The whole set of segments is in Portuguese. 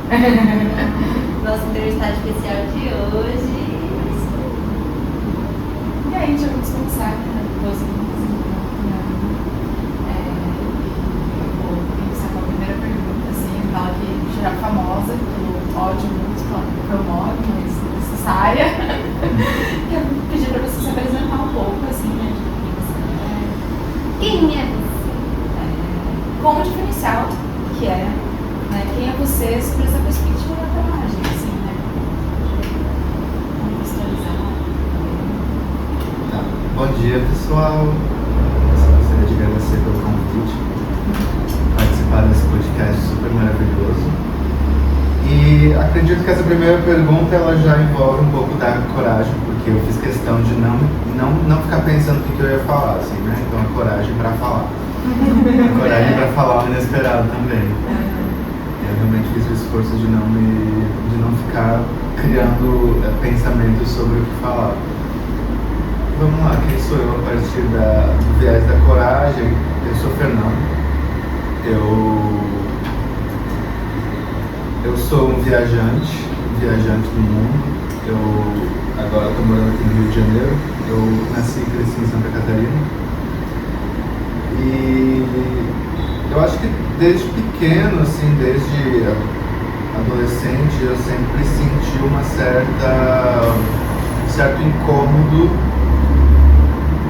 Nosso entrevistado especial de hoje. E aí, já vamos começar, né? Eu vou iniciar com a primeira pergunta, assim, aquela que já é famosa, pelo ódio múltiplo, promove, mas necessária. Eu vou pedir para você se apresentar um pouco, assim, né? De quem você é. Quem é você? Com o diferencial que é, né? Quem é você sobre essa perspectiva da personagem, assim, né? Vamos visualizar. Bom dia, pessoal. Eu gostaria de agradecer pelo convite, participar desse podcast super maravilhoso. E acredito que essa primeira pergunta ela já envolve um pouco da coragem, porque eu fiz questão de não ficar pensando o que eu ia falar, assim, né? Então a coragem para falar. A coragem para falar o inesperado também. Eu realmente fiz o esforço de não ficar criando pensamentos sobre o que falar. Vamos lá, quem sou eu a partir do viés da coragem? Eu sou Fernando. Eu sou um viajante do mundo. Eu agora estou morando aqui no Rio de Janeiro. Eu nasci e cresci em Santa Catarina. E eu acho que desde pequeno, assim, desde adolescente, eu sempre senti um certo incômodo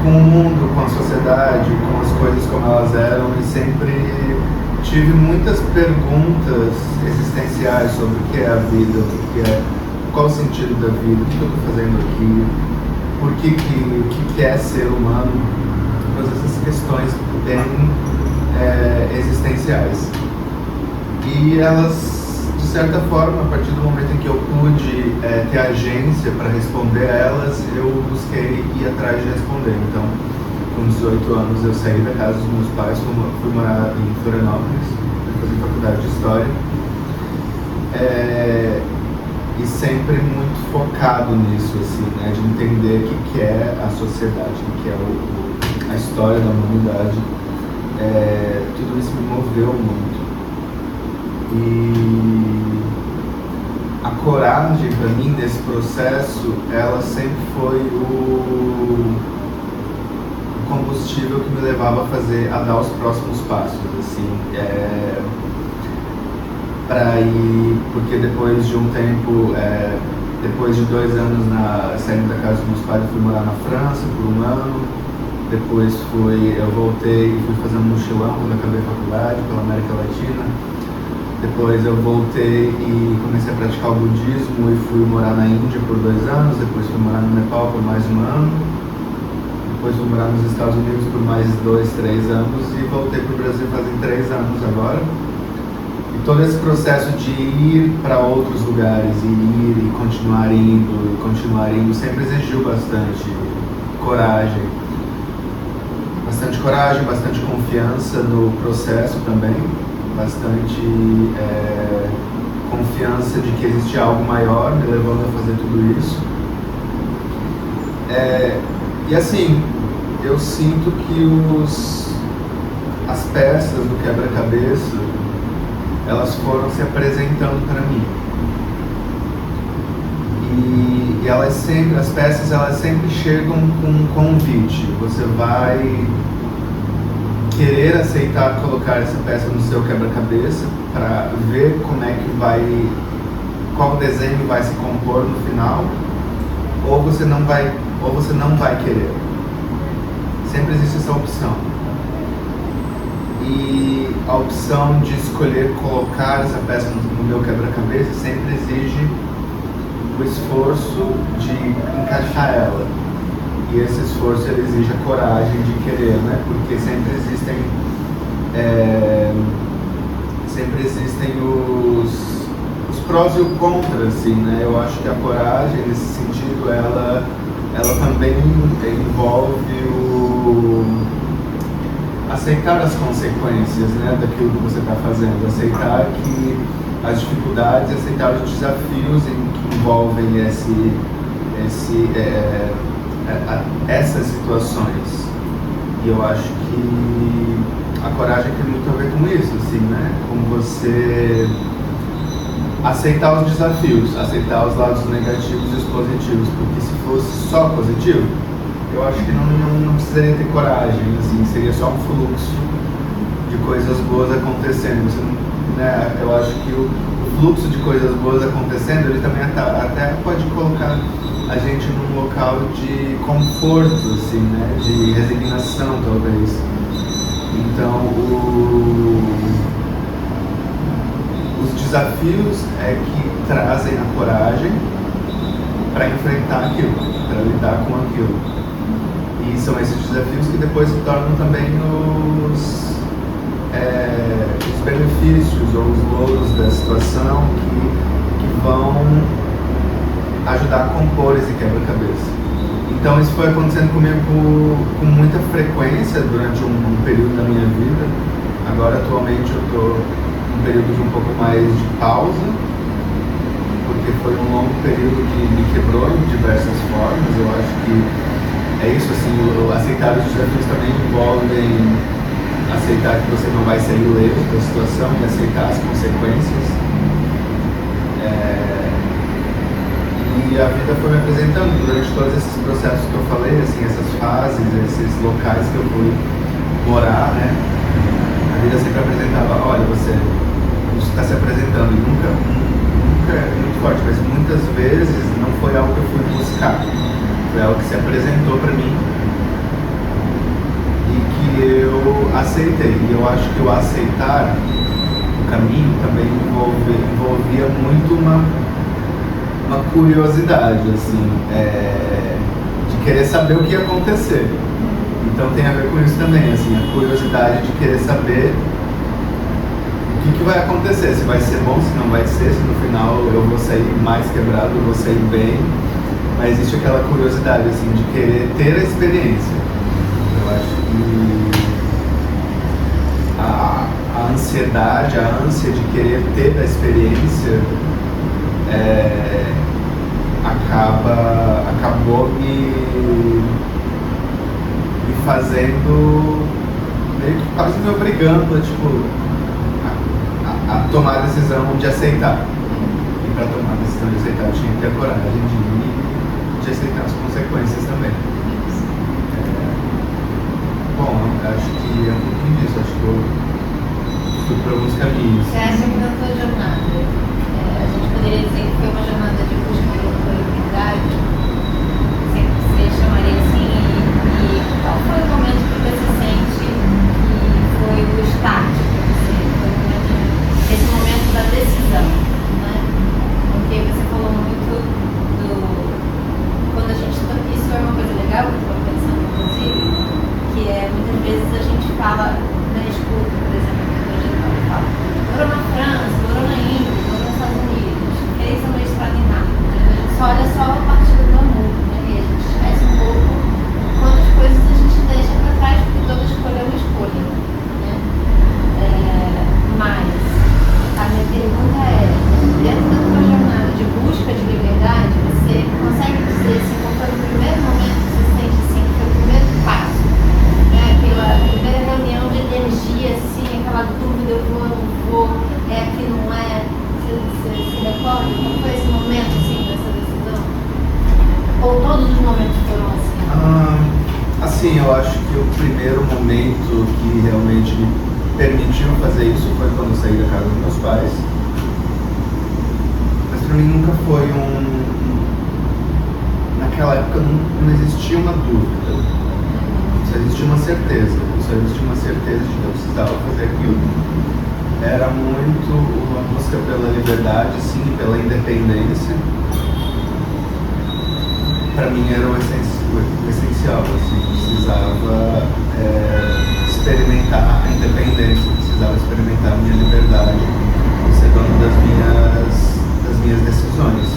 com o mundo, com a sociedade, com as coisas como elas eram, e sempre tive muitas perguntas existenciais sobre o que é a vida, qual o sentido da vida, o que eu estou fazendo aqui, o que é ser humano, todas essas questões bem existenciais. E elas, de certa forma, a partir do momento em que eu pude ter agência para responder a elas, eu busquei ir atrás de responder. Então, com 18 anos, eu saí da casa dos meus pais, fui morar em Florianópolis, fazer faculdade de História. E sempre muito focado nisso, assim, né, de entender o que é a sociedade, o que é a história da humanidade. Tudo isso me moveu muito. E a coragem, para mim, nesse processo, ela sempre foi o combustível que me levava a dar os próximos passos, assim, para ir, porque depois de um tempo, depois de 2 anos saindo da casa dos meus pais, eu fui morar na França por 1 ano. Depois eu voltei e fui fazer um mochilão quando acabei a faculdade pela América Latina. Depois eu voltei e comecei a praticar o budismo e fui morar na Índia por 2 anos. Depois fui morar no Nepal por mais 1 ano. Depois fui morar nos Estados Unidos por mais 2, 3 anos e voltei para o Brasil fazem 3 anos agora. E todo esse processo de ir para outros lugares e ir e continuar indo sempre exigiu bastante coragem. Bastante confiança no processo também, bastante confiança de que existe algo maior me levando a fazer tudo isso. E assim, eu sinto que as peças do quebra-cabeça, elas foram se apresentando para mim. E as peças elas sempre chegam com um convite. Você vai querer aceitar colocar essa peça no seu quebra-cabeça para ver qual desenho vai se compor no final, ou você não vai querer. Sempre existe essa opção. E a opção de escolher colocar essa peça no meu quebra-cabeça sempre exige o esforço de encaixar ela. E esse esforço ele exige a coragem de querer, né? Porque sempre existem os prós e o contra, assim, né? Eu acho que a coragem, nesse sentido, ela também envolve aceitar as consequências, né, daquilo que você está fazendo, aceitar que as dificuldades, aceitar os desafios que envolvem essas situações. E eu acho que a coragem tem muito a ver com isso, assim, né? Com você aceitar os desafios, aceitar os lados negativos e os positivos, porque se fosse só positivo, eu acho que não precisaria ter coragem, assim, seria só um fluxo de coisas boas acontecendo. Você não, né, eu acho que o fluxo de coisas boas acontecendo, ele também até pode colocar a gente num local de conforto, assim, né, de resignação, talvez. Então, os desafios é que trazem a coragem para enfrentar aquilo, para lidar com aquilo. E são esses desafios que depois se tornam também os benefícios ou os louros da situação que vão ajudar a compor esse quebra-cabeça. Então isso foi acontecendo comigo com muita frequência durante um período da minha vida. Agora atualmente eu estou num período de um pouco mais de pausa, porque foi um longo período que me quebrou em diversas formas. Eu acho que é isso, assim, aceitar os desafios também envolvem aceitar que você não vai sair ileso da situação e aceitar as consequências. E a vida foi me apresentando durante todos esses processos que eu falei, assim, essas fases, esses locais que eu fui morar, né? A vida sempre apresentava, olha, você está se apresentando, e nunca é muito forte, mas muitas vezes não foi algo que eu fui buscar, foi algo que se apresentou para mim e que eu aceitei. E eu acho que o aceitar o caminho também envolvia muito uma curiosidade, assim, de querer saber o que ia acontecer. Então tem a ver com isso também, assim, a curiosidade de querer saber o que vai acontecer, se vai ser bom, se não vai ser, se no final eu vou sair mais quebrado, eu vou sair bem, mas existe aquela curiosidade, assim, de querer ter a experiência. Eu acho que a ansiedade, a ânsia de querer ter a experiência acabou me fazendo, meio que quase me obrigando a tomar a decisão de aceitar. E para tomar a decisão de aceitar eu tinha que ter a coragem de aceitar as consequências também. Bom, acho que é um pouquinho disso, acho que eu fui por alguns caminhos. Você acha que na tua jornada, a gente poderia dizer que foi uma jornada de busca pela liberdade? Você chamaria assim? E qual foi o momento que você sente que foi o start para você? Esse momento da decisão, né? Porque você falou muito quando a gente... Isso é uma coisa legal que eu estou pensando, inclusive, que muitas vezes a gente fala na escuta, por exemplo, aqui no digital, eu falo, morou na França, morou na Índia, morou nos Estados Unidos, fez uma estrada em nada, né? A gente só olha só a parte do glamour, né? E a gente esquece um pouco quantas coisas a gente deixa para trás, porque toda escolha é uma escolha, né? Mas a minha pergunta dentro da tua jornada de busca de liberdade, você consegue dizer assim, qual foi o primeiro momento que você sente assim, que foi o primeiro passo? Aquela primeira reunião de energia, assim, aquela dúvida, eu vou, não vou, aqui não é, você se recorda? Qual foi esse momento, assim, dessa decisão? Ou todos os momentos foram assim? Assim, eu acho que o primeiro momento que realmente me permitiu fazer isso foi quando eu saí da casa dos meus pais. Mas pra mim nunca foi naquela época não existia uma dúvida. Só existia uma certeza. Só existia uma certeza de que eu precisava fazer aquilo. Era muito uma busca pela liberdade, sim, pela independência. Para mim era o essencial, assim, precisava experimentar a independência, precisava experimentar a minha liberdade, ser dono das minhas decisões.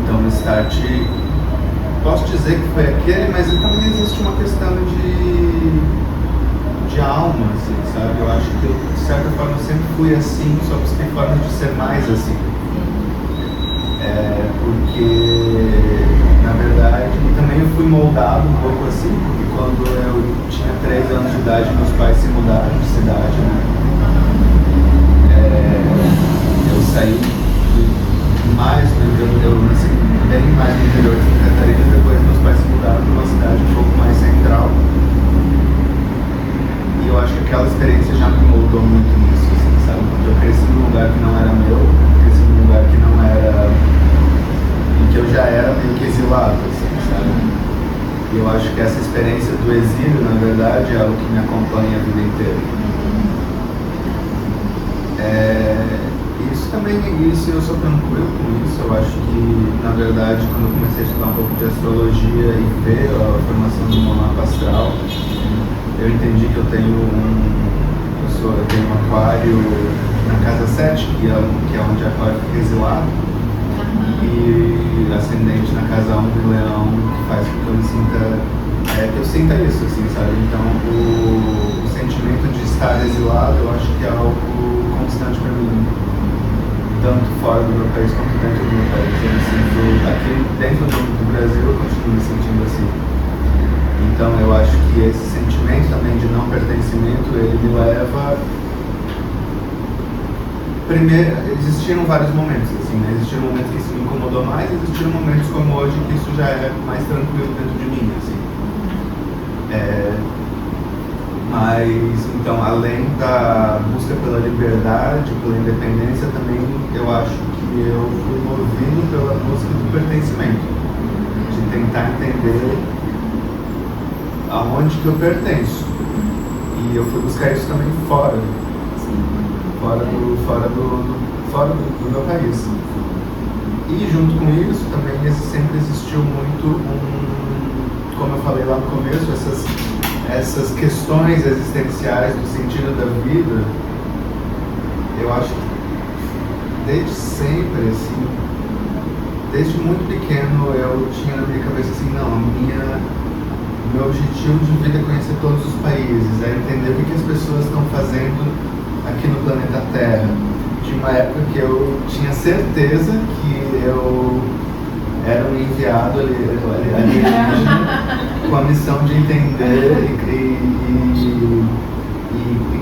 Então o start, posso dizer que foi aquele, mas também existe uma questão de alma, assim, sabe? Eu acho que eu, de certa forma, eu sempre fui assim, só busquei formas de ser mais assim. Porque, na verdade, também eu fui moldado um pouco assim, porque quando eu tinha 3 anos de idade, meus pais se mudaram de cidade, né? aquela experiência já me moldou muito nisso, assim, sabe? Porque eu cresci num lugar que não era meu, cresci num lugar que não era... em que eu já era meio que exilado, assim, sabe? E eu acho que essa experiência do exílio, na verdade, é algo que me acompanha a vida inteira. Isso também, isso eu sou tranquilo com isso. Eu acho que, na verdade, quando eu comecei a estudar um pouco de astrologia e ver a formação do meu mapa astral, eu entendi que eu tenho um aquário na casa 7, que é onde aquário fica exilado, e ascendente na casa 1 de leão, que faz com que eu me sinta, que eu sinta isso, assim, sabe? Então, o sentimento de estar exilado, eu acho que é algo constante para mim, tanto fora do meu país quanto dentro do meu país. Eu me sinto, aqui dentro do Brasil, eu continuo me sentindo assim. Então, eu acho que esse sentimento também de não pertencimento, ele me leva... Primeiro, existiram vários momentos, assim, né? Existiram momentos que isso me incomodou mais, existiram momentos como hoje que isso já é mais tranquilo dentro de mim, assim. Mas, então, além da busca pela liberdade, pela independência, também eu acho que eu fui movido pela busca do pertencimento, de tentar entender aonde que eu pertenço. E eu fui buscar isso também fora do meu país. E junto com isso também sempre existiu muito como eu falei lá no começo, essas questões existenciais do sentido da vida. Eu acho que desde sempre, assim, desde muito pequeno eu tinha na minha cabeça assim, não, meu objetivo de vida é conhecer todos os países, é entender o que as pessoas estão fazendo aqui no planeta Terra. De uma época que eu tinha certeza que eu era um enviado alienígena com a missão de entender e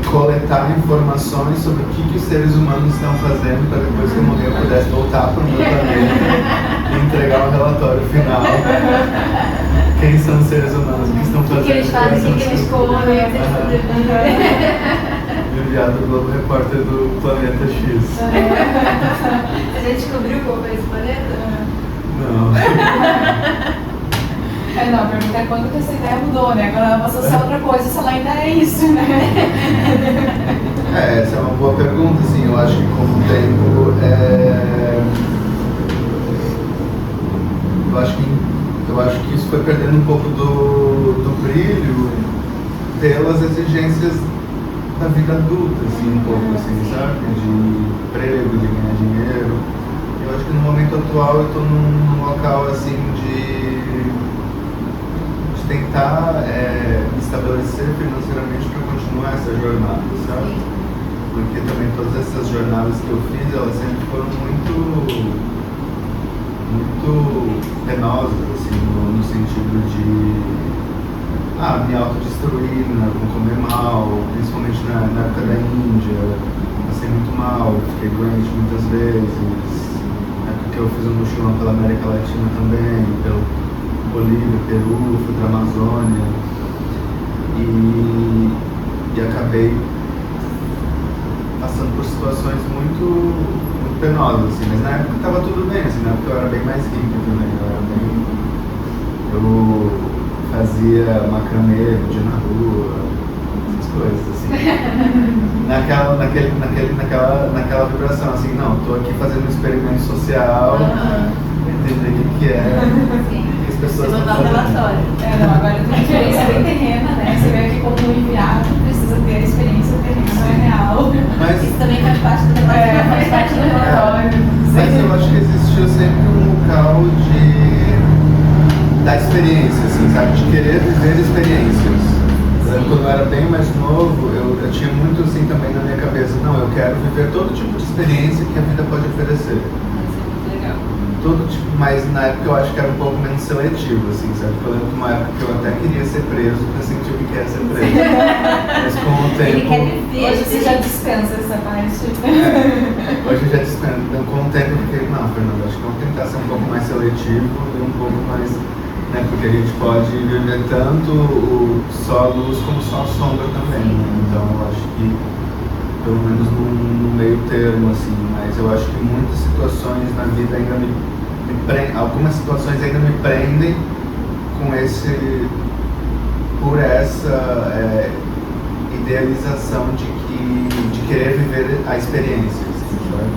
coletar informações sobre o que os seres humanos estão fazendo para depois que eu morrer eu pudesse voltar para o meu planeta e entregar o relatório final. Quem são os seres humanos, o que estão fazendo, o que eles fazem, o que eles comem, enviado do Globo Repórter do Planeta X. Você já descobriu qual é esse planeta? Não. Não, a pergunta é quando que essa ideia mudou, né? Quando ela passou a ser outra coisa, se ela ainda é isso, né? Essa é uma boa pergunta, assim. Eu acho que com o tempo eu acho que isso foi perdendo um pouco do brilho pelas exigências da vida adulta, assim, um pouco, assim, sabe? De emprego, de ganhar dinheiro. Eu acho que no momento atual eu estou num local, assim, de tentar me estabelecer financeiramente para continuar essa jornada, sabe? Porque também todas essas jornadas que eu fiz, elas sempre foram muito penosas, assim, no sentido de me autodestruir, com comer mal, principalmente na época da Índia. Passei muito mal, fiquei doente muitas vezes. Na época que eu fiz um mochilão pela América Latina também, pelo Bolívia, Peru, fui para a Amazônia e acabei passando por situações muito penosas, assim. Mas na época estava tudo bem, assim, na época eu era bem mais rico também, eu fazia macramê, dia na rua, essas coisas, assim. naquela vibração, assim, não, tô aqui fazendo um experimento social, entender o que é, o que as pessoas estão fazendo. Agora tem uma experiência bem terrena, né? Você vê aqui como enviado, precisa ter a experiência terrena real. Mas isso também faz parte do relatório. Faz parte do relatório. Mas eu acho que existiu sempre um local da experiência, assim, sabe? De querer viver experiências. Quando eu era bem mais novo, eu tinha muito assim também na minha cabeça, não, eu quero viver todo tipo de experiência que a vida pode oferecer. Legal. Todo tipo, mas na época eu acho que era um pouco menos seletivo, assim, sabe? Eu lembro de uma época que eu até queria ser preso pra sentir o que é ser preso. Mas com o tempo... Ele quer viver. Hoje você já dispensa essa parte. Hoje eu já dispenso. Então, com o tempo eu fiquei, não, Fernando, acho que vamos tentar ser um pouco mais seletivo e um pouco mais... Porque a gente pode viver tanto só a luz como só a sombra também. Né? Então eu acho que, pelo menos no meio termo, assim, mas eu acho que muitas situações na vida ainda me prendem, algumas situações ainda me prendem por essa idealização de querer viver a experiência, assim, sabe?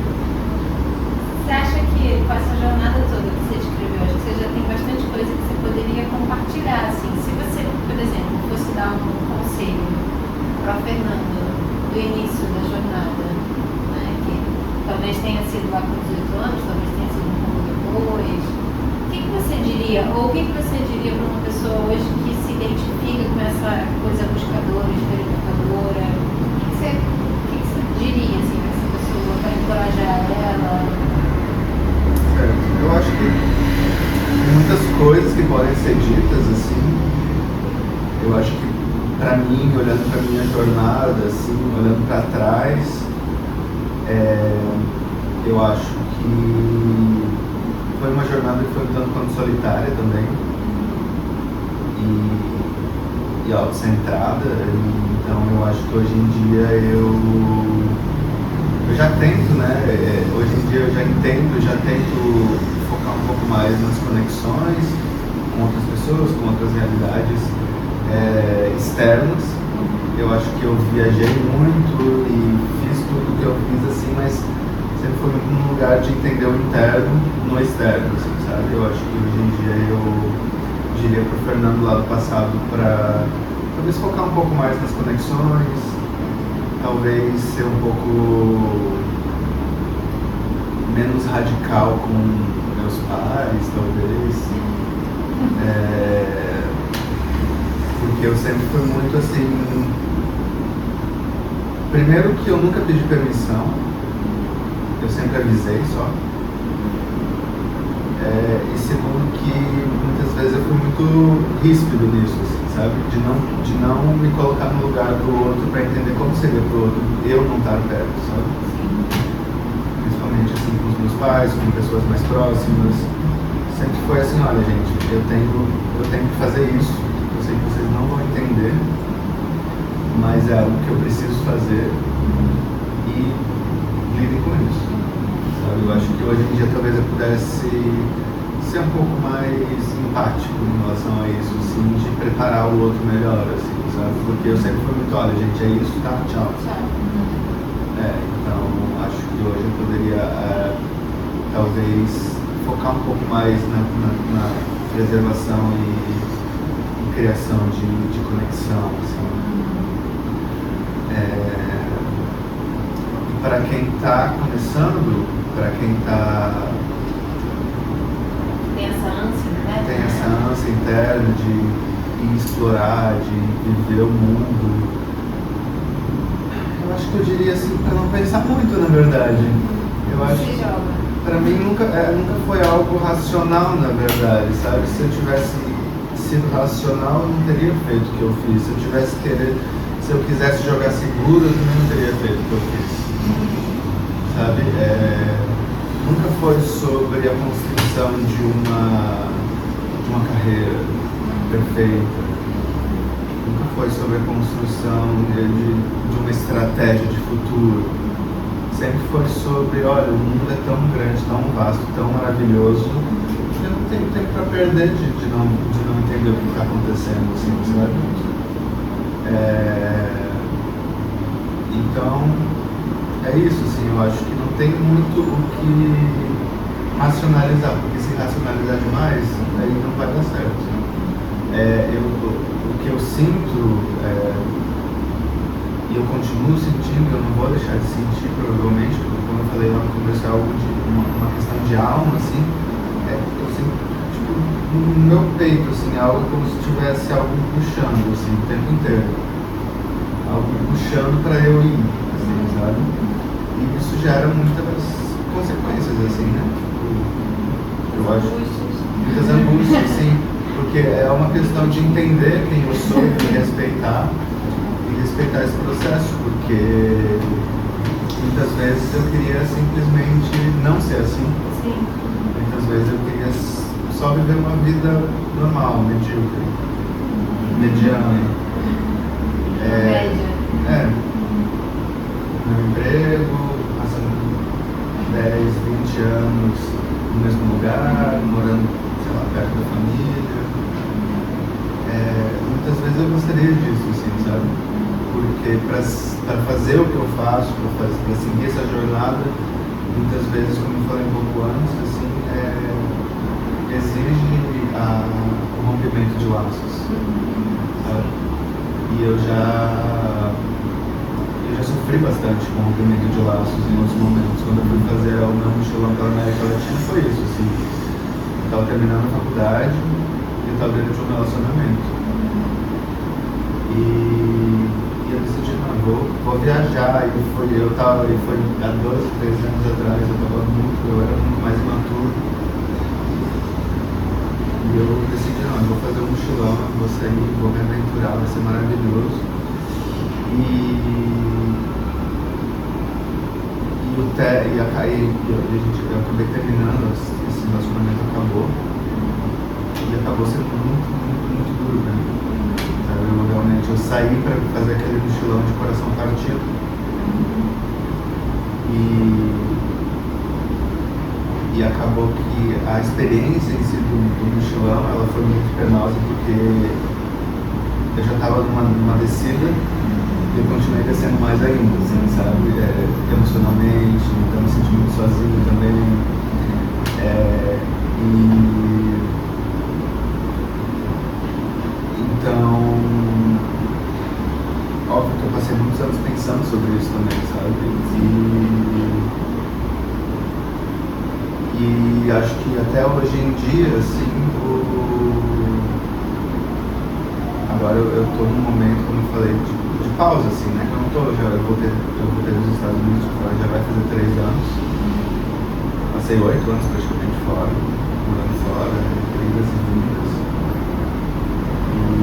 Você acha que com essa jornada toda que você descreveu, acho que você já tem bastante coisa que você poderia compartilhar, assim, se você, por exemplo, fosse dar um conselho para a Fernanda do início da jornada, né, que talvez tenha sido lá com 18 anos, talvez tenha sido um pouco depois, o que você diria, ou o que você diria para uma pessoa hoje que se identifica com essa coisa buscadora, experimentadora, o que você diria, assim, para essa pessoa, para encorajar ela? Eu acho que tem muitas coisas que podem ser ditas, assim. Eu acho que, pra mim, olhando pra minha jornada, assim, olhando pra trás, eu acho que foi uma jornada que foi um tanto quanto solitária também. E autocentrada. Então, eu acho que hoje em dia eu já tento, né? Hoje em dia eu já tento focar um pouco mais nas conexões com outras pessoas, com outras realidades externas. Eu acho que eu viajei muito e fiz tudo que eu fiz, assim, mas sempre foi muito num lugar de entender o interno no externo, assim, sabe? Eu acho que hoje em dia eu diria para o Fernando lá do passado para talvez focar um pouco mais nas conexões, talvez ser um pouco menos radical com meus pais, talvez. Porque eu sempre fui muito assim. Primeiro que eu nunca pedi permissão, eu sempre avisei só. E segundo que muitas vezes eu fui muito ríspido nisso, assim, sabe? De não me colocar no lugar do outro para entender como seria pro outro eu não estar perto, sabe? Principalmente assim com os meus pais, com pessoas mais próximas. Sempre foi assim, olha gente, eu tenho que fazer isso, eu sei que vocês não vão entender, mas é algo que eu preciso fazer e lidem com isso. Sabe? Eu acho que hoje em dia talvez eu pudesse ser um pouco mais empático em relação a isso, assim, de preparar o outro melhor, assim, sabe? Porque eu sempre fui muito, olha gente, é isso, tá? Tchau. Então acho que hoje eu poderia talvez focar um pouco mais na preservação e criação de conexão, assim. E para quem está começando, para quem tem essa ânsia interna de explorar, de viver o mundo, eu acho que eu diria assim, para não pensar muito, na verdade. Eu acho que para mim nunca foi algo racional, na verdade, sabe? Se eu tivesse sido racional, eu não teria feito o que eu fiz. Se eu quisesse jogar seguro, eu também não teria feito o que eu fiz. Sabe? Nunca foi sobre a construção de uma carreira perfeita. Nunca foi sobre a construção de uma estratégia de futuro. Sempre foi sobre, olha, o mundo é tão grande, tão vasto, tão maravilhoso, que eu não tenho tempo para perder de não entender o que está acontecendo, assim, sabe? Então, é isso, assim, eu acho que não tem muito o que racionalizar, porque se racionalizar demais, aí não vai dar certo. O que eu sinto, e eu continuo sentindo, eu não vou deixar de sentir, provavelmente, porque como eu falei lá no começo, é algo de uma questão de alma, assim, eu sinto, tipo, no meu peito, assim, algo como se tivesse algo me puxando, assim, o tempo inteiro. Algo me puxando para eu ir, assim, sabe? E isso gera muitas consequências, assim, né? Eu acho. Muitas angústias, sim. Porque é uma questão de entender quem eu sou e respeitar esse processo, porque muitas vezes eu queria simplesmente não ser assim. Sim. Muitas vezes eu queria só viver uma vida normal, medíocre, mediana. moramos no mesmo lugar, morando, sei lá, perto da família. Muitas vezes eu gostaria disso, assim, sabe? Porque para fazer o que eu faço, para seguir essa jornada, muitas vezes, como eu falei um pouco antes, assim, exige o rompimento de laços, sabe? E eu já sofri bastante com o rompimento de laços em outros momentos. Quando eu fui fazer o meu mochilão pela América Latina, foi isso, assim. Eu estava terminando a faculdade e estava dentro de um relacionamento. E eu decidi, não, vou viajar. E foi há 12, 13 anos atrás, eu era muito mais imaturo. E eu decidi, não, eu vou fazer um mochilão, vou sair, vou me aventurar, vai ser maravilhoso. Eu acabei terminando, esse relacionamento acabou. E acabou sendo muito, muito, muito duro pra mim. Eu saí para fazer aquele mochilão de coração partido. E acabou que a experiência em si do mochilão, ela foi muito penosa, porque eu já estava numa descida e eu continuei descendo mais ainda, assim, sabe? Emocionalmente, então me senti muito sozinho também. Então, óbvio que eu passei muitos anos pensando sobre isso também, sabe? E acho que até hoje em dia, assim, agora eu tô num momento, como eu falei, de pausa, assim, né? Eu voltei dos Estados Unidos, já vai fazer 3 anos. Passei 8 anos praticamente fora, morando fora, idas e vindas. E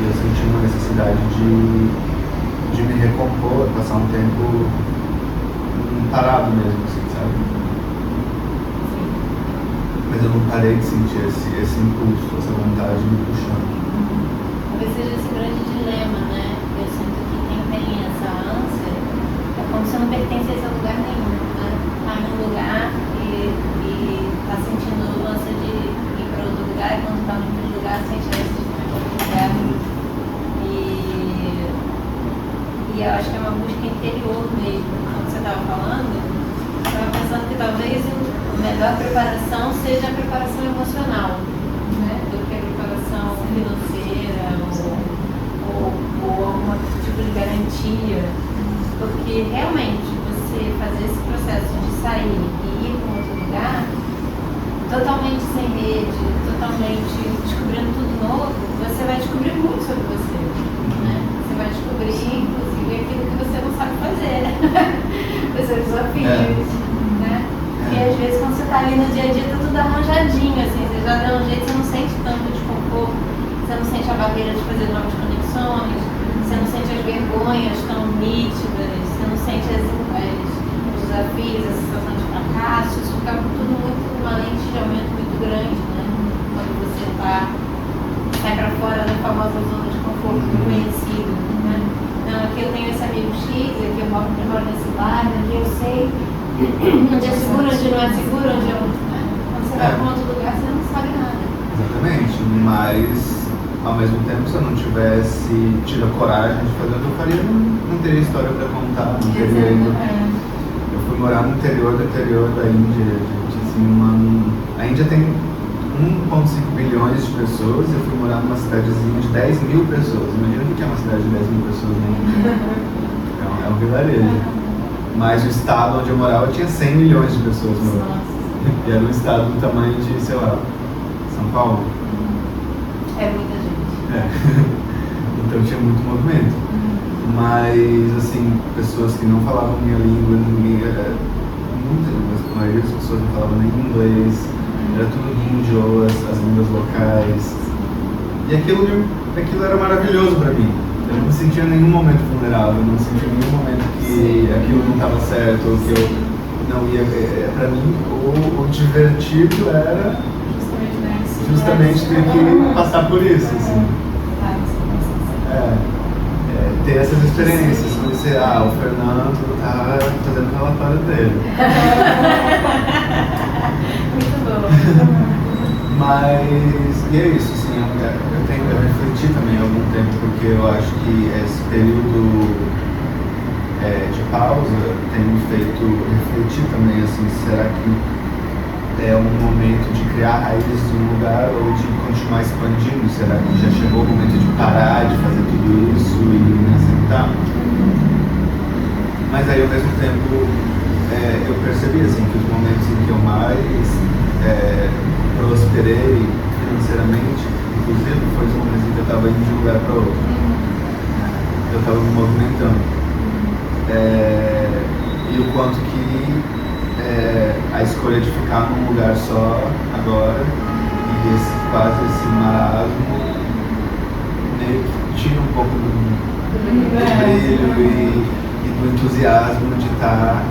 eu senti uma necessidade de me recompor, passar um tempo parado mesmo, assim, sabe? Mas eu não parei de sentir esse impulso, essa vontade me puxando. Talvez seja esse grande dilema, né? Eu sinto que quem tem essa ânsia é como se não pertencesse a lugar nenhum, né? Tá em um lugar e tá sentindo ânsia de ir para outro lugar, e quando tá no outro lugar sente ânsia de ir para outro lugar. E eu acho que é uma busca interior mesmo. Quando você estava falando, eu estava pensando que talvez a melhor preparação seja a preparação emocional, né? Do que a preparação financeira ou algum tipo de garantia. Porque realmente você fazer esse processo de sair e ir para outro lugar, totalmente sem rede, totalmente descobrindo tudo novo, você vai descobrir muito sobre você, né? Você vai descobrir, inclusive, aquilo que você não sabe fazer, os seus desafios, né? E às vezes quando você está ali no dia a dia, tá tudo arranjadinho, assim, você já deu um jeito, você não sente tanto desconforto, você não sente a barreira de fazer novas conexões, você não sente as vergonhas tão nítidas, você não sente os desafios, a sensação de fracasso, isso fica tudo muito uma lente de aumento muito grande, né? Quando você sai para fora da famosa zona de conforto do conhecido, né? Não, aqui eu tenho esse amigo X, aqui eu moro nesse bairro, aqui eu sei onde é seguro, onde não é seguro, onde é outro, né? Quando você vai para outro lugar, você não sabe nada. Exatamente, mas ao mesmo tempo, se eu não tivesse tido a coragem de fazer o que eu faria, não teria história para contar, não teria ido. Eu fui morar no interior da Índia, gente, assim, a Índia tem 1,5 bilhões de pessoas, eu fui morar numa cidadezinha de 10 mil pessoas. Imagina o que é uma cidade de 10 mil pessoas na Índia. É um vilarejo. Mas o estado onde eu morava tinha 100 milhões de pessoas morando. E era um estado do tamanho de, sei lá, São Paulo. É muita gente. Então tinha muito movimento. Mas, assim, pessoas que não falavam minha língua, a maioria das pessoas não falavam nem inglês, era tudo hindi ou as línguas locais. E aquilo era maravilhoso para mim. Eu não me sentia em nenhum momento vulnerável, não me sentia em nenhum momento que aquilo não estava certo, ou que eu não ia. Para mim, o divertido era justamente ter que passar por isso. Assim. Ter essas experiências. Conhecer, o Fernando tá fazendo o relatório dele. Muito bom. Mas, e é isso, assim, eu refleti também há algum tempo, porque eu acho que esse período de pausa tem me feito refletir também, assim, será que é um momento de criar raízes em um lugar ou de continuar expandindo? Será que já chegou o momento de parar de fazer tudo isso e me aceitar? Mas aí, ao mesmo tempo, eu percebi, assim, que os momentos em que eu mais prosperei financeiramente, inclusive, foi os momentos em que eu estava indo de um lugar para outro. Eu estava me movimentando. E o quanto que a escolha de ficar num lugar só agora e quase esse marasmo meio que tira um pouco do brilho e do entusiasmo de estar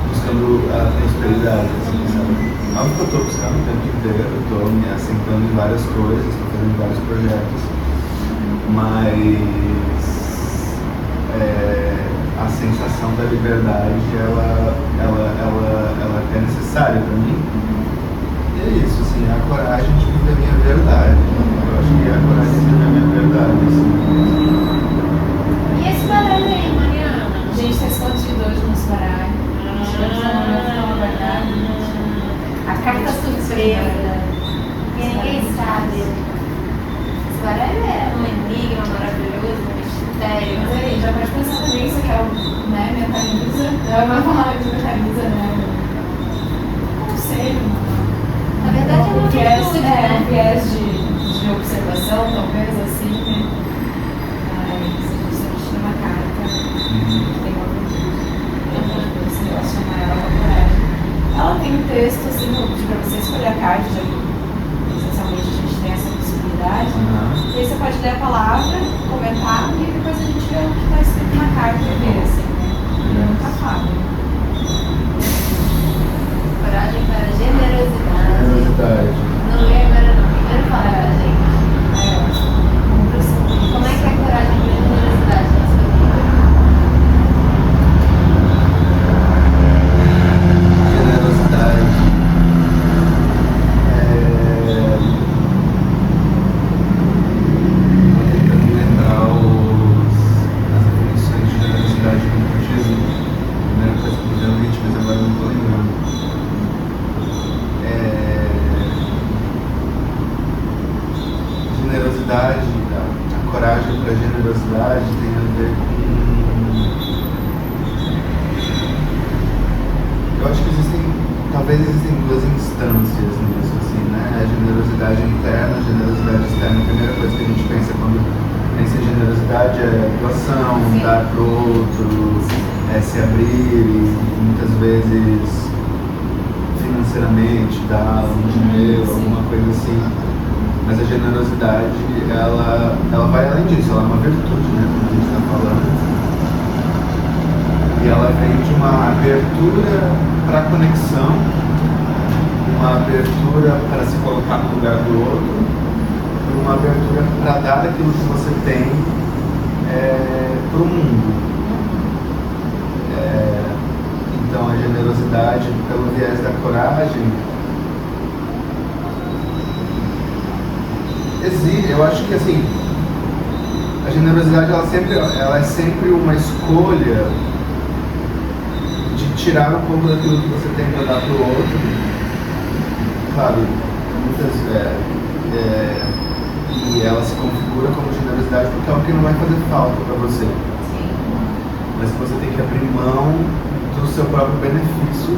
buscando a prosperidade, assim, sabe? Algo que eu estou buscando o tempo inteiro, eu estou me assentando em várias coisas, estou fazendo vários projetos, mas a sensação da liberdade ela é necessária para mim. E é isso, assim, a coragem de viver a minha verdade. Eu acho que é a coragem de viver a minha verdade. Assim. E esse baralho aí, Mariana? A gente tá escondido hoje nos baralhos. A carta surpresa. E ninguém sabe. Esse baralho é um enigma maravilhoso, um mistério. Mas aí, já pode pensar também, isso aqui é o, mentaliza. Eu vou falar de mentaliza, conselho. Na verdade é uma virtude, um viés de observação, talvez, assim, né? Mas a gente sempre tira uma carta que tem uma virtude. Então, se relacionar ela com a coragem. Ela tem um texto, assim, para você escolher a carta, já que essencialmente a gente tem essa possibilidade. E aí você pode ler a palavra, comentar, e depois a gente vê o que está escrito na carta e ver, assim, né? E nunca fala. Coragem para generosidade. Generosidade. Não lê agora não. Primeiro fala pra gente. Como é que é coragem para generosidade na sua vida? Generosidade. Tentando lembrar as definições de generosidade no budismo. A primeira coisa que me deu mente, mas agora não estou lembrando. Generosidade, a coragem para generosidade tem a ver com. Eu acho que talvez existem duas instâncias nisso, assim, né? A generosidade interna, a generosidade externa. A primeira coisa que a gente pensa quando pensa em generosidade é doação, dar para o outro, se abrir e muitas vezes financeiramente, dar um dinheiro, alguma coisa assim. Mas a generosidade, ela vai além disso, ela é uma virtude, né, como a gente está falando. E ela vem de uma abertura para a conexão, uma abertura para se colocar no lugar do outro, e uma abertura para dar aquilo que você tem para o mundo. Então a generosidade, pelo viés da coragem, exige, eu acho que assim, a generosidade ela é sempre uma escolha de tirar um pouco daquilo que você tem para dar para o outro. Claro, muitas e ela se configura como generosidade porque é algo que não vai fazer falta para você. Mas que você tem que abrir mão do seu próprio benefício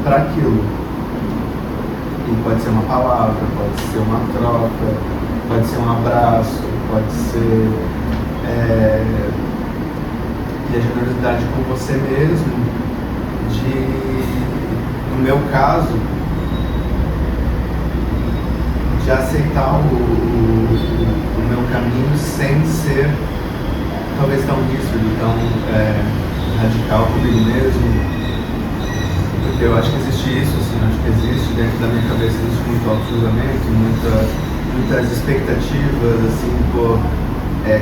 para aquilo. E pode ser uma palavra, pode ser uma troca, pode ser um abraço, pode ser e a generosidade com você mesmo, no meu caso, de aceitar o meu caminho sem ser talvez tão rígido, tão radical comigo mesmo. Porque eu acho que existe isso, assim, acho que existe dentro da minha cabeça, existe muito auto-julgamento, muitas expectativas, assim,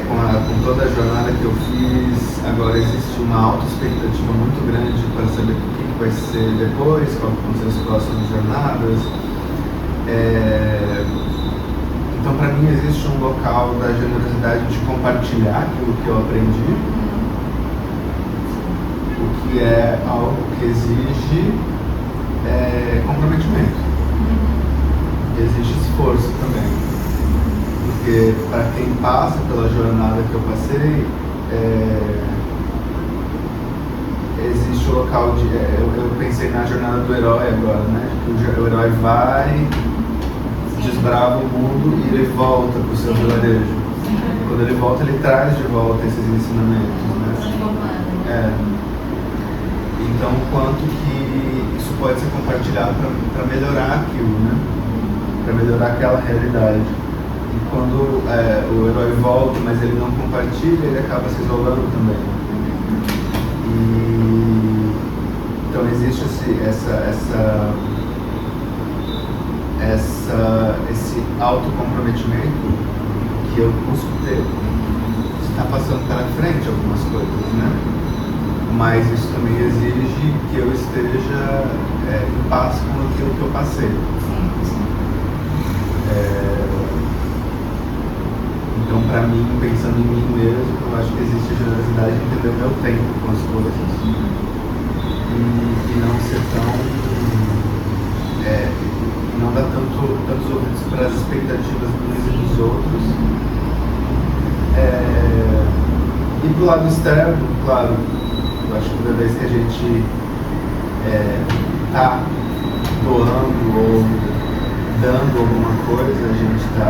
com toda a jornada que eu fiz, agora existe uma autoexpectativa muito grande para saber o que vai ser depois, quais vão ser as próximas jornadas. Então, para mim, existe um local da generosidade de compartilhar aquilo que eu aprendi, o que é algo que exige comprometimento, exige esforço também. Porque para quem passa pela jornada que eu passei, existe o local de... eu pensei na jornada do herói agora, né? Que o herói vai, desbrava o mundo e ele volta para o seu vilarejo. Quando ele volta, ele traz de volta esses ensinamentos, né? Então, quanto que isso pode ser compartilhado para melhorar aquilo, né? Para melhorar aquela realidade. E quando o herói volta, mas ele não compartilha, ele acaba se isolando também. Então existe esse autocomprometimento que eu busco ter. Está passando para frente algumas coisas, né? Mas isso também exige que eu esteja em paz com aquilo que eu passei. Então, para mim, pensando em mim mesmo, eu acho que existe a generosidade de entender o meu tempo com as coisas e não ser tão... não dar tantos ouvidos para as expectativas dos e dos outros. E pro lado externo, claro, eu acho que toda vez que a gente está doando ou dando alguma coisa, a gente está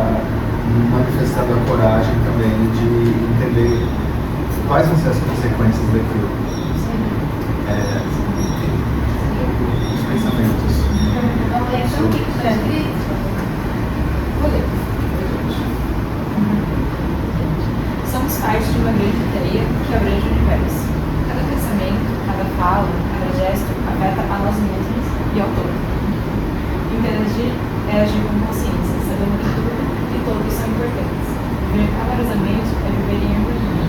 manifestando a coragem também de entender quais vão ser as consequências daquilo. Os pensamentos. Somos parte de uma grande teia que abrange o universo. Cada pensamento, cada fala, cada gesto afeta a nós mesmos e ao todo. Interagir é agir com consciência, sabendo que tudo e todos são importantes. Viver amorosamente é viver em harmonia.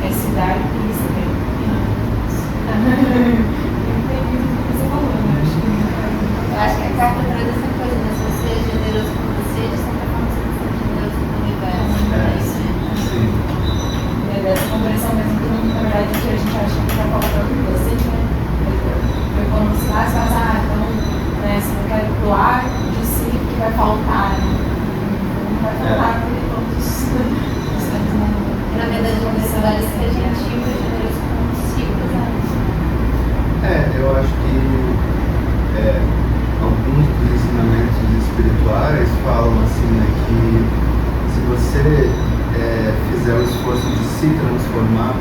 É se dar e receber. Não tem muito o que você falou, né? Eu acho que a carta traz essa coisa, né? Se você é generoso com você, de certa forma você está sendo generoso com o universo. Sim. Dessa compreensão mesmo que, na verdade, que a gente acha que já falta para você, né? Quando você vai passar, então, né, você não quer doar de si que vai faltar, né? Não vai faltar porque todos estamos no mundo. E na verdade, a necessidade é ser gentil e generoso consigo, né? Eu acho que alguns dos ensinamentos espirituais falam assim, né, que se você fizer o esforço de se transformar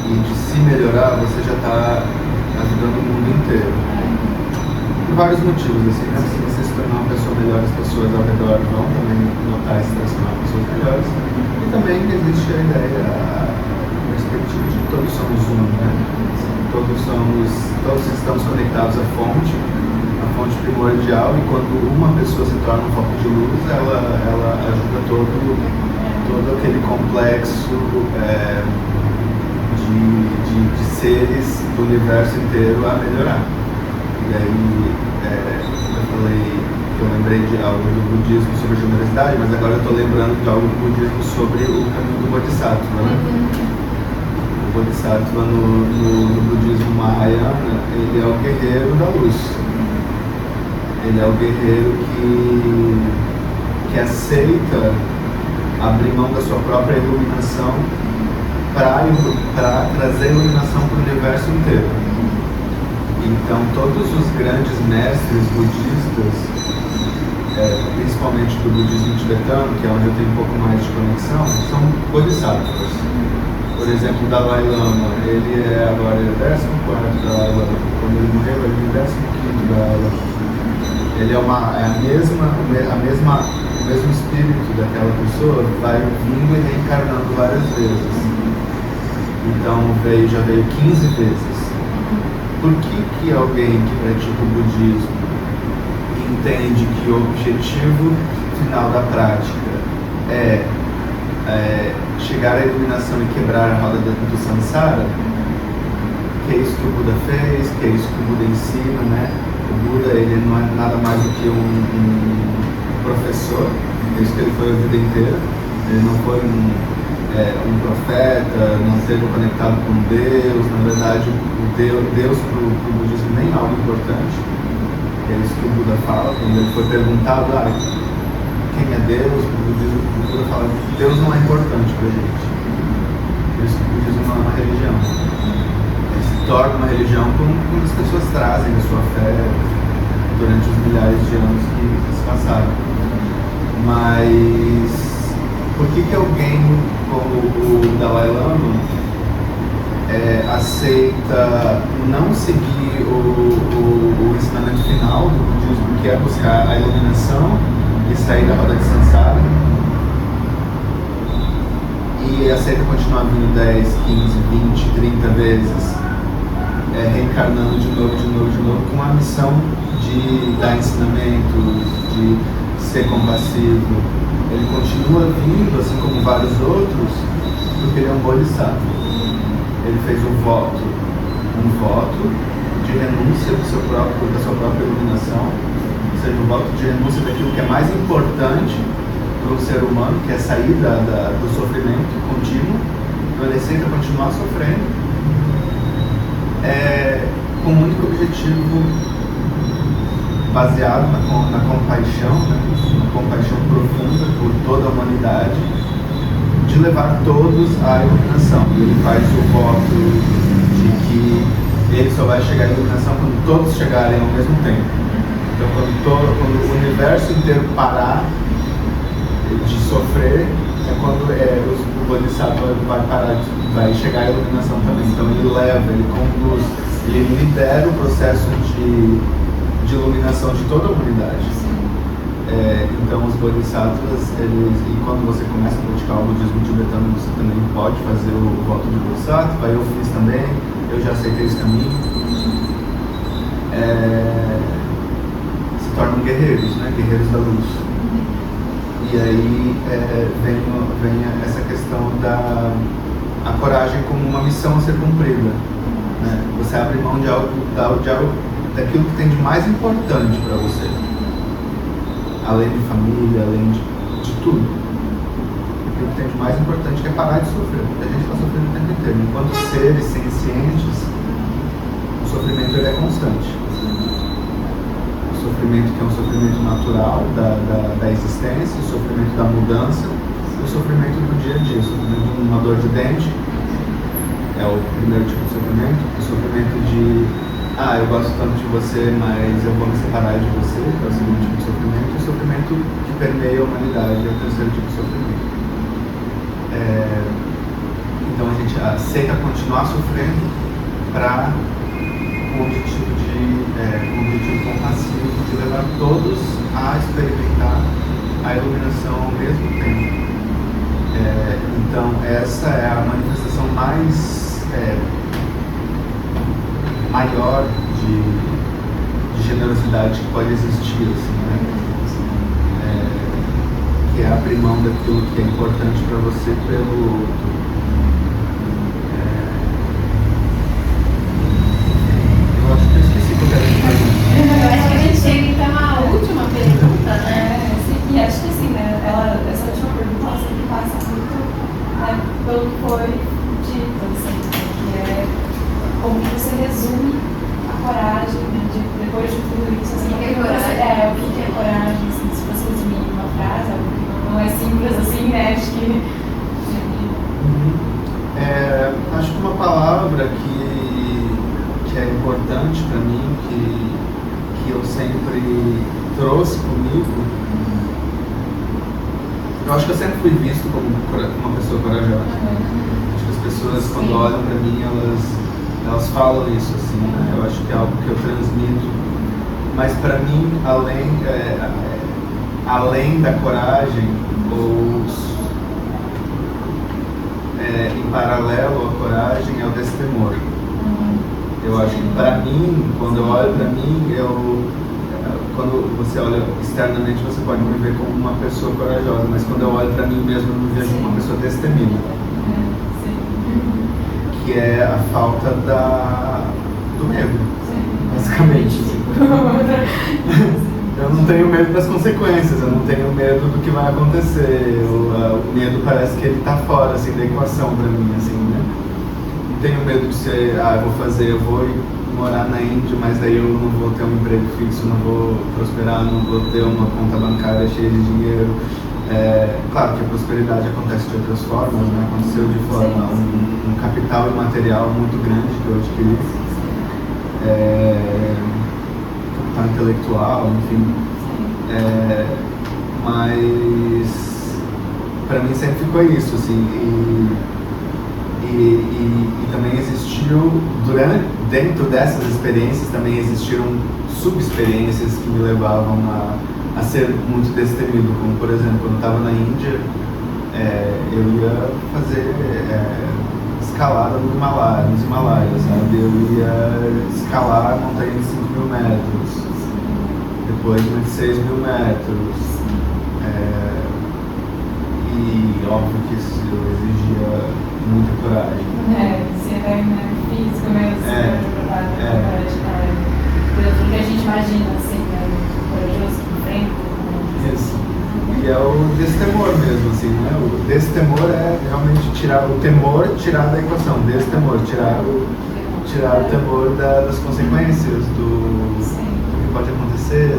e de se melhorar, você já está ajudando o mundo inteiro. Por vários motivos, assim, né? Se você se tornar uma pessoa melhor, as pessoas ao redor vão também notar e se transformar em pessoas melhores. E também existe a ideia, a perspectiva de que todos somos um, né? Todos estamos conectados à fonte primordial, e quando uma pessoa se torna um foco de luz, ela ajuda todo aquele complexo de seres do universo inteiro a melhorar. E aí, eu lembrei de algo do budismo sobre generosidade, mas agora eu estou lembrando de algo do budismo sobre o caminho do Bodhisattva, né? O Bodhisattva no budismo Mahayana, ele é o guerreiro da luz. Ele é o guerreiro que aceita abrir mão da sua própria iluminação para trazer iluminação para o universo inteiro. Então, todos os grandes mestres budistas, principalmente do budismo tibetano, que é onde eu tenho um pouco mais de conexão, são bodhisattvas. Por exemplo, o Dalai Lama, ele agora o 14º Dalai Lama. Quando ele morreu, ele é o 15º Dalai Lama. Ele o mesmo espírito daquela pessoa vai vindo e reencarnando várias vezes. Então já veio 15 vezes. Por que alguém que pratica o budismo entende que o objetivo final da prática é chegar à iluminação e quebrar a roda do samsara, que é isso que o Buda fez, que é isso que o Buda ensina, né? O Buda, ele não é nada mais do que um professor, é isso que ele foi a vida inteira. Ele não foi um profeta, não esteve conectado com Deus. Na verdade, Deus para o budismo nem é algo importante. É isso que o Buda fala, quando ele foi perguntado quem é Deus, o Buda fala que Deus não é importante para a gente. Por isso que o budismo não é uma religião. Ele se torna uma religião quando as pessoas trazem a sua fé durante os milhares de anos que se passaram. Mas por que alguém como o Dalai Lama aceita não seguir o ensinamento final do budismo, que é buscar a iluminação e sair da roda de samsara, e aceita continuar vindo 10, 15, 20, 30 vezes, reencarnando de novo, com a missão de dar ensinamentos, de ser compassivo? Ele continua vindo, assim como vários outros, porque ele é um bodhisattva. Ele fez um voto de renúncia da sua própria iluminação, ou seja, um voto de renúncia daquilo que é mais importante para o ser humano, que é sair do sofrimento contínuo. Então ele aceita continuar sofrendo, com um único objetivo, baseado na compaixão, né? Uma compaixão profunda por toda a humanidade, de levar todos à iluminação. Ele faz o voto de que ele só vai chegar à iluminação quando todos chegarem ao mesmo tempo. Então, quando o universo inteiro parar de sofrer, é quando o Bodhisattva vai chegar à iluminação também. Então ele leva, ele conduz, ele lidera o processo de iluminação de toda a humanidade. Então os Bodhisattvas, e quando você começa a praticar o budismo tibetano, você também pode fazer o voto de Bodhisattva. Eu fiz também, eu já aceitei esse caminho. Se tornam guerreiros, né? Guerreiros da luz. E aí vem essa questão da coragem como uma missão a ser cumprida, né? Você abre mão de algo daquilo que tem de mais importante para você, além de família, além de tudo. Aquilo que tem de mais importante, que é parar de sofrer, porque a gente está sofrendo o tempo inteiro. Enquanto seres sencientes, o sofrimento ele é constante. O sofrimento que é um sofrimento natural da existência, o sofrimento da mudança, o sofrimento do dia a dia, o sofrimento de uma dor de dente é o primeiro tipo de sofrimento, o sofrimento de eu gosto tanto de você, mas eu vou me separar de você, que é o segundo tipo de sofrimento, e o sofrimento que permeia a humanidade é o terceiro tipo de sofrimento. Então a gente aceita continuar sofrendo com o objetivo compassivo de levar todos a experimentar a iluminação ao mesmo tempo. Então essa é a manifestação maior de generosidade que pode existir, assim, né? Que é abrir mão daquilo que é importante para você pelo outro. Eu acho que eu esqueci o que eu quero dizer. Eu acho que a gente chega então à última pergunta, né? Sim, e acho que assim, né? Essa última pergunta ela sempre passa muito pelo que foi dito, assim, que é como você resume a coragem, né, depois de tudo isso, assim, o que é coragem? O que é coragem, assim, se você resumir em uma frase, não é simples assim, né, acho que... Acho que uma palavra que é importante para mim, que eu sempre trouxe comigo, eu acho que eu sempre fui visto como uma pessoa corajosa. Acho que as pessoas, quando olham para mim, elas falam isso, assim, né? Eu acho que é algo que eu transmito. Mas para mim, além da coragem, ou em paralelo à coragem, é o destemor. Eu acho que para mim, quando eu olho para mim, quando você olha externamente, você pode me ver como uma pessoa corajosa, mas quando eu olho para mim mesmo, eu me vejo como uma pessoa destemida. Que é a falta do medo, basicamente. Eu não tenho medo das consequências, eu não tenho medo do que vai acontecer. O medo parece que ele está fora assim, da equação para mim, assim, né? Não tenho medo de ser, eu vou morar na Índia, mas daí eu não vou ter um emprego fixo, não vou prosperar, não vou ter uma conta bancária cheia de dinheiro. Claro que a prosperidade acontece de outras formas, né? Aconteceu de forma um capital imaterial muito grande que eu adquiri. Capital intelectual, enfim. Mas para mim sempre ficou isso, assim, e também existiu, dentro dessas experiências também existiram subexperiências que me levavam a ser muito destemido, como por exemplo, quando eu estava na Índia, eu ia fazer escalada nos Himalaias, sabe? Eu ia escalar a montanha de 5.000 metros, depois uma de 6.000 metros, e óbvio que isso exigia muita coragem. Você é físico mesmo, pelo que a gente imagina, assim, corajoso por frente. Isso. E é o destemor mesmo, assim, né? O destemor é realmente tirar da equação, destemor, tirar o temor das consequências, do que pode acontecer,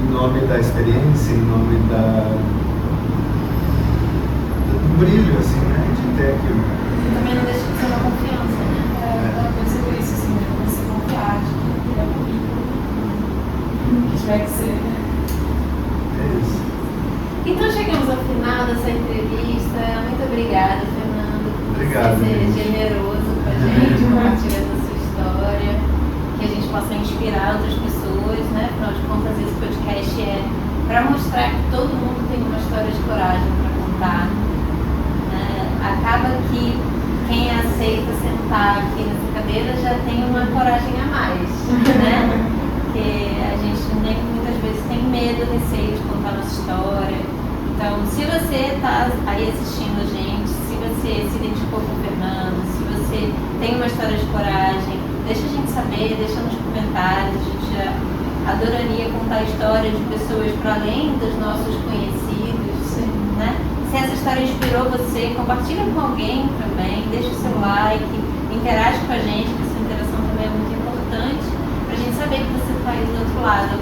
em nome da experiência, em nome do brilho, assim, né? De ter aquilo. E também não deixa de ser uma confiança, né? Eu percebo isso, assim, você confiar de que é comigo, que tiver que ser, né? É isso. Então chegamos ao final dessa entrevista. Muito obrigada, Fernando, por Obrigado, ser gente. generoso com a gente, compartilhando a sua história, que a gente possa inspirar outras pessoas, né? Afinal de contas, esse podcast é para mostrar que todo mundo tem uma história de coragem para contar. Acaba que quem aceita sentar aqui nessa cadeira já tem uma coragem a mais, né? Porque a gente muitas vezes tem medo, receio de contar nossa história. Então, se você está aí assistindo a gente, se você se identificou com o Fernando, se você tem uma história de coragem, deixa a gente saber, deixa nos comentários. A gente adoraria contar a história de pessoas para além dos nossos conhecidos, né? Se essa história inspirou você, compartilha com alguém também, deixa o seu like, interage com a gente, que essa interação também é muito importante, para a gente saber que você está aí do outro lado,